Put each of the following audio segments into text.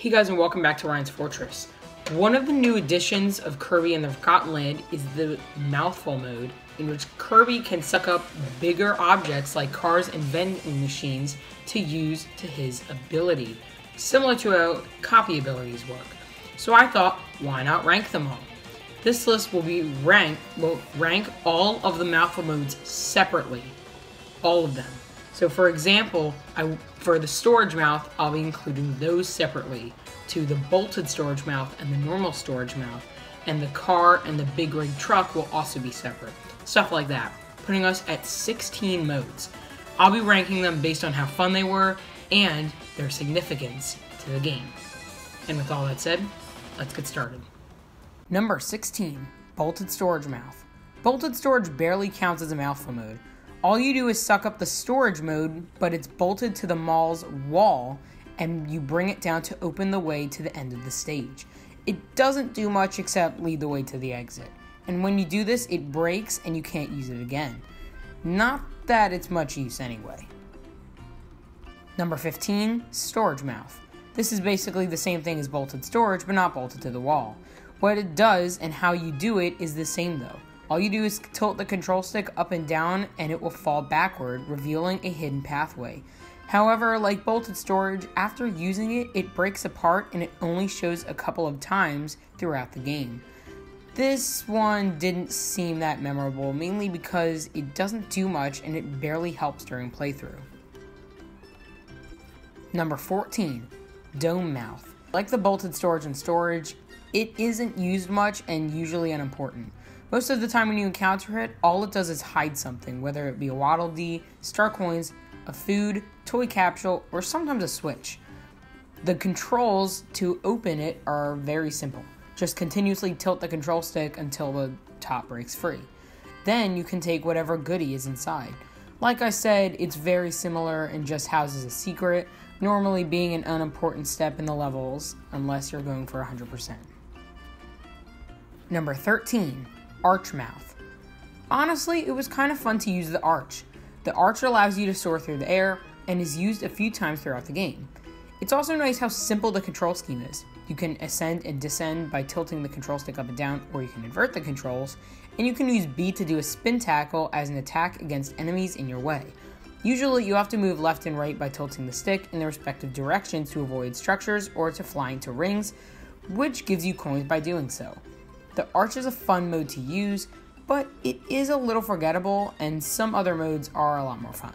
Hey guys, and welcome back to Ryan's Fortress. One of the new additions of Kirby and the Forgotten Land is the Mouthful mode, in which Kirby can suck up bigger objects like cars and vending machines to use to his ability, similar to how copy abilities work. So I thought, why not rank them all? This list will rank all of the Mouthful modes separately, all of them. So for example, for the storage mouth, I'll be including those separately to the bolted storage mouth and the normal storage mouth, and the car and the big rig truck will also be separate. Stuff like that, putting us at 16 modes. I'll be ranking them based on how fun they were and their significance to the game. And with all that said, let's get started. Number 16, Bolted Storage Mouth. Bolted storage barely counts as a mouthful mode. All you do is suck up the storage mode, but it's bolted to the mall's wall, and you bring it down to open the way to the end of the stage. It doesn't do much except lead the way to the exit. And when you do this, it breaks and you can't use it again. Not that it's much use anyway. Number 15, Storage Mouth. This is basically the same thing as bolted storage, but not bolted to the wall. What it does and how you do it is the same though. All you do is tilt the control stick up and down and it will fall backward, revealing a hidden pathway. However, like bolted storage, after using it, it breaks apart and it only shows a couple of times throughout the game. This one didn't seem that memorable, mainly because it doesn't do much and it barely helps during playthrough. Number 14, Dome Mouth. Like the bolted storage and storage, it isn't used much and usually unimportant. Most of the time when you encounter it, all it does is hide something, whether it be a Waddle Dee, star coins, a food, toy capsule, or sometimes a switch. The controls to open it are very simple. Just continuously tilt the control stick until the top breaks free. Then you can take whatever goodie is inside. Like I said, it's very similar and just houses a secret, normally being an unimportant step in the levels, unless you're going for 100%. Number 13. Arch Mouth. Honestly, it was kind of fun to use the arch. The arch allows you to soar through the air and is used a few times throughout the game. It's also nice how simple the control scheme is. You can ascend and descend by tilting the control stick up and down, or you can invert the controls, and you can use B to do a spin tackle as an attack against enemies in your way. Usually you have to move left and right by tilting the stick in the respective directions to avoid structures or to fly into rings, which gives you coins by doing so. The arch is a fun mode to use, but it is a little forgettable, and some other modes are a lot more fun.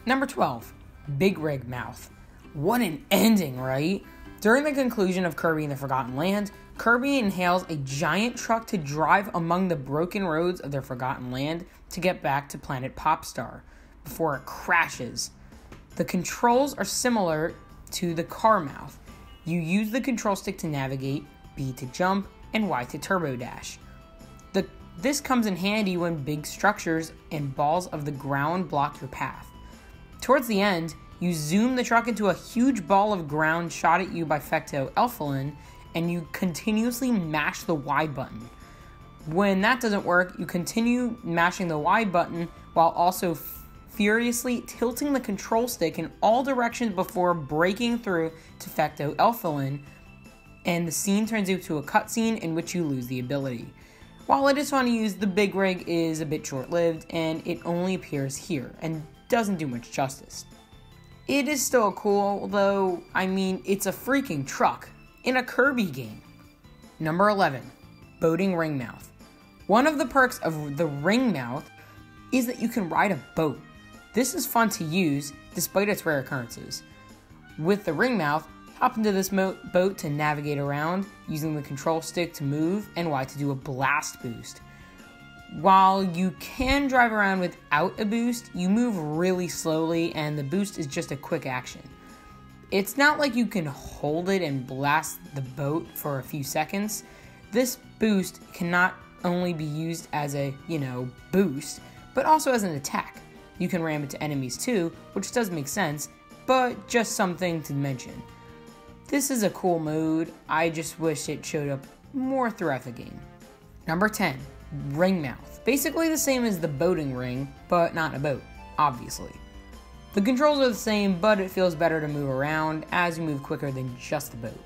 Number 12, Big Rig Mouth. What an ending, right? During the conclusion of Kirby and the Forgotten Land, Kirby inhales a giant truck to drive among the broken roads of their Forgotten Land to get back to planet Popstar before it crashes. The controls are similar to the car mouth. You use the control stick to navigate, B to jump, and Y to turbo dash. This comes in handy when big structures and balls of the ground block your path. Towards the end, you zoom the truck into a huge ball of ground shot at you by Fecto-Elfalin, and you continuously mash the Y button. When that doesn't work, you continue mashing the Y button while also furiously tilting the control stick in all directions before breaking through to Fecto-Elfalin, and the scene turns into a cutscene in which you lose the ability. While it is fun to use, the big rig is a bit short-lived, and it only appears here, and doesn't do much justice. It is still cool, though, it's a freaking truck in a Kirby game. Number 11, Boating Ring Mouth. One of the perks of the Ring Mouth is that you can ride a boat. This is fun to use, despite its rare occurrences. With the Ring Mouth, hop into this boat to navigate around, using the control stick to move and Y to do a blast boost. While you can drive around without a boost, you move really slowly and the boost is just a quick action. It's not like you can hold it and blast the boat for a few seconds. This boost can not only be used as a, boost, but also as an attack. You can ram into enemies too, which does make sense, but just something to mention. This is a cool mode, I just wish it showed up more throughout the game. Number 10, Ring Mouth. Basically the same as the boating ring, but not a boat, obviously. The controls are the same, but it feels better to move around as you move quicker than just the boat.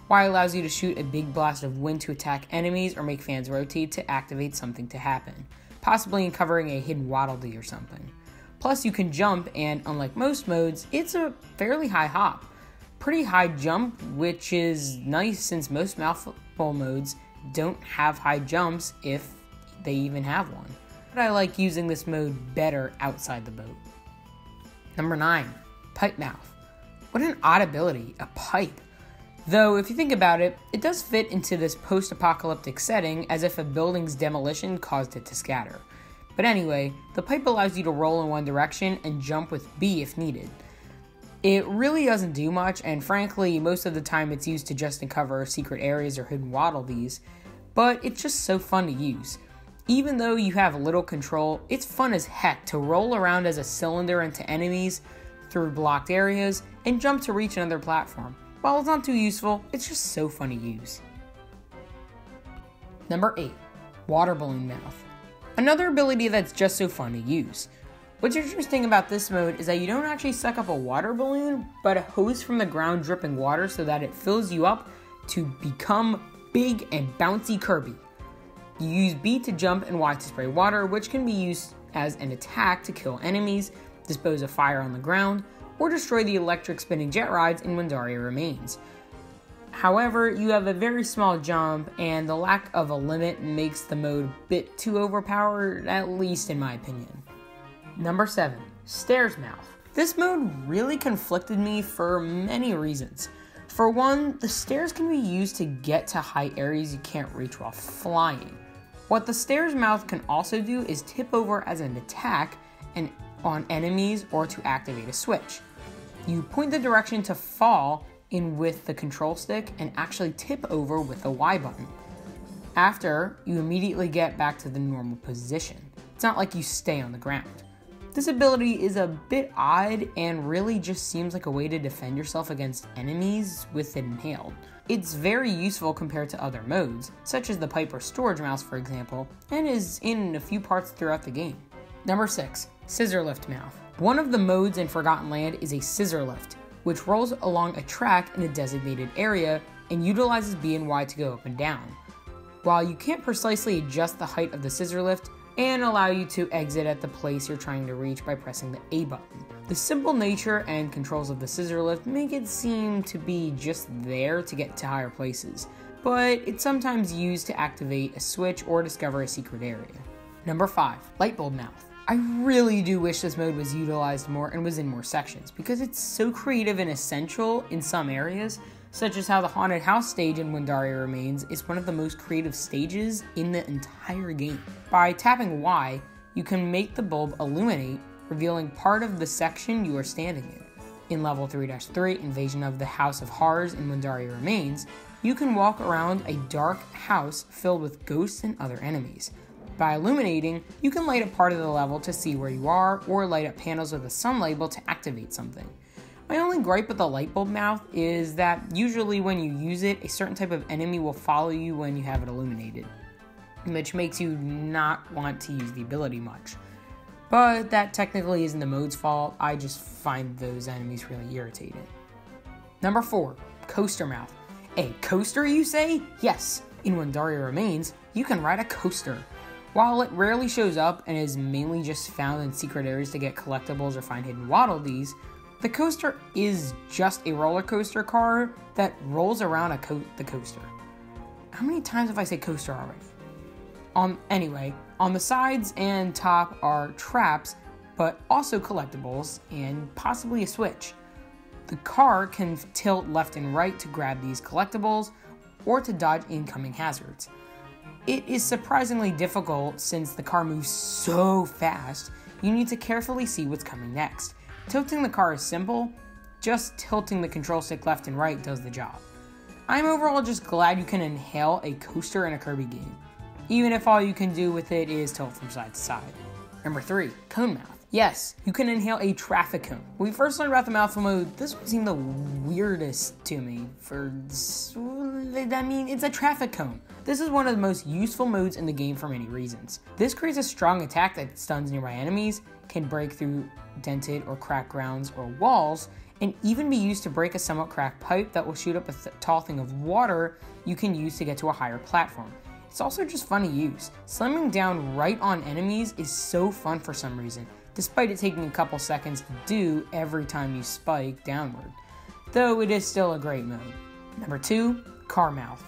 Y allows you to shoot a big blast of wind to attack enemies or make fans rotate to activate something to happen, possibly uncovering a hidden Waddle Dee or something. Plus you can jump, and unlike most modes, it's a fairly high hop. Pretty high jump, which is nice since most Mouthful modes don't have high jumps if they even have one. But I like using this mode better outside the boat. Number 9, Pipe Mouth. What an odd ability, a pipe. Though if you think about it, it does fit into this post-apocalyptic setting as if a building's demolition caused it to scatter. But anyway, the pipe allows you to roll in one direction and jump with B if needed. It really doesn't do much, and frankly, most of the time it's used to just uncover secret areas or hidden Waddle Dees, but it's just so fun to use. Even though you have little control, it's fun as heck to roll around as a cylinder into enemies, through blocked areas, and jump to reach another platform. While it's not too useful, it's just so fun to use. Number 8, Water Balloon Mouth. Another ability that's just so fun to use. What's interesting about this mode is that you don't actually suck up a water balloon, but a hose from the ground dripping water so that it fills you up to become big and bouncy Kirby. You use B to jump and Y to spray water, which can be used as an attack to kill enemies, dispose of fire on the ground, or destroy the electric spinning jet rides in Windaria Remains. However, you have a very small jump, and the lack of a limit makes the mode a bit too overpowered, at least in my opinion. Number 7, Stairs Mouth. This mode really conflicted me for many reasons. For one, the stairs can be used to get to high areas you can't reach while flying. What the Stairs Mouth can also do is tip over as an attack on enemies or to activate a switch. You point the direction to fall in with the control stick and actually tip over with the Y button. After, you immediately get back to the normal position. It's not like you stay on the ground. This ability is a bit odd and really just seems like a way to defend yourself against enemies with it inhaled. It's very useful compared to other modes, such as the pipe or storage mouse for example, and is in a few parts throughout the game. Number 6, Scissor-Lift Mouth. One of the modes in Forgotten Land is a scissor lift, which rolls along a track in a designated area and utilizes B and Y to go up and down. While you can't precisely adjust the height of the scissor lift, and allow you to exit at the place you're trying to reach by pressing the A button. The simple nature and controls of the scissor lift make it seem to be just there to get to higher places, but it's sometimes used to activate a switch or discover a secret area. Number 5, Lightbulb Mouth. I really do wish this mode was utilized more and was in more sections, because it's so creative and essential in some areas, such as how the haunted house stage in Windaria Remains is one of the most creative stages in the entire game. By tapping Y, you can make the bulb illuminate, revealing part of the section you are standing in. In level 3-3, Invasion of the House of Horrors in Windaria Remains, you can walk around a dark house filled with ghosts and other enemies. By illuminating, you can light up part of the level to see where you are, or light up panels with a sun label to activate something. My only gripe with the Lightbulb Mouth is that usually when you use it, a certain type of enemy will follow you when you have it illuminated, which makes you not want to use the ability much. But that technically isn't the mode's fault, I just find those enemies really irritating. Number 4, Coaster Mouth. A coaster, you say? Yes, in Windaria Remains, you can ride a coaster. While it rarely shows up and is mainly just found in secret areas to get collectibles or find hidden Waddle Dees, the coaster is just a roller coaster car that rolls around the coaster. How many times have I said coaster already? Anyway, on the sides and top are traps, but also collectibles and possibly a switch. The car can tilt left and right to grab these collectibles or to dodge incoming hazards. It is surprisingly difficult since the car moves so fast, you need to carefully see what's coming next. Tilting the car is simple, just tilting the control stick left and right does the job. I'm overall just glad you can inhale a coaster in a Kirby game, even if all you can do with it is tilt from side to side. Number 3, Cone Mouth. Yes, you can inhale a traffic cone. When we first learned about the Mouthful mode, this seemed the weirdest to me. It's a traffic cone. This is one of the most useful modes in the game for many reasons. This creates a strong attack that stuns nearby enemies, can break through dented or cracked grounds or walls, and even be used to break a somewhat cracked pipe that will shoot up a tall thing of water you can use to get to a higher platform. It's also just fun to use. Slamming down right on enemies is so fun for some reason, despite it taking a couple seconds to do every time you spike downward. Though it is still a great mode. Number 2, Car Mouth.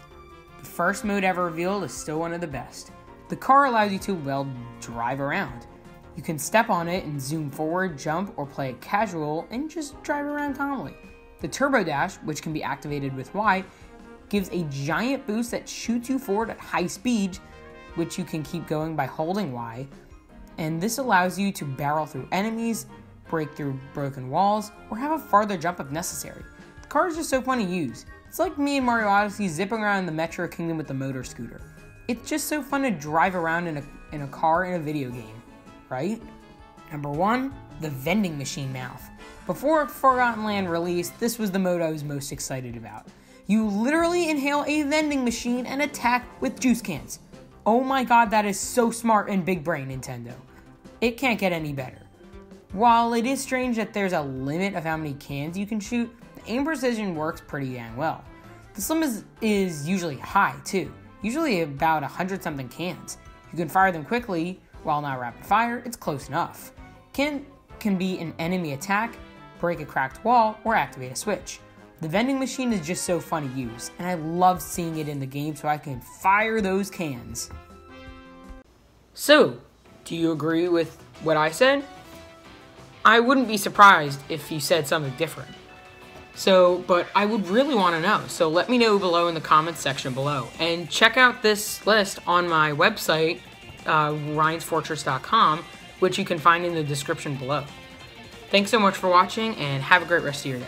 The first mode ever revealed is still one of the best. The car allows you to, well, drive around. You can step on it and zoom forward, jump, or play it casual and just drive around calmly. The Turbo Dash, which can be activated with Y, gives a giant boost that shoots you forward at high speed, which you can keep going by holding Y. And this allows you to barrel through enemies, break through broken walls, or have a farther jump if necessary. The car is just so fun to use. It's like me and Mario Odyssey zipping around in the Metro Kingdom with the motor scooter. It's just so fun to drive around in a car in a video game, right? Number 1, the Vending Machine Mouth. Before Forgotten Land released, this was the mode I was most excited about. You literally inhale a vending machine and attack with juice cans. Oh my god, that is so smart and big brain, Nintendo. It can't get any better. While it is strange that there's a limit of how many cans you can shoot, the aim precision works pretty dang well. The slim is usually high too, usually about 100-something cans. You can fire them quickly, while not rapid fire, it's close enough. Can be an enemy attack, break a cracked wall, or activate a switch. The vending machine is just so fun to use, and I love seeing it in the game so I can fire those cans. So, do you agree with what I said? I wouldn't be surprised if you said something different. But I would really want to know, so let me know below in the comments section below. And check out this list on my website, ryensfortress.com, which you can find in the description below. Thanks so much for watching, and have a great rest of your day.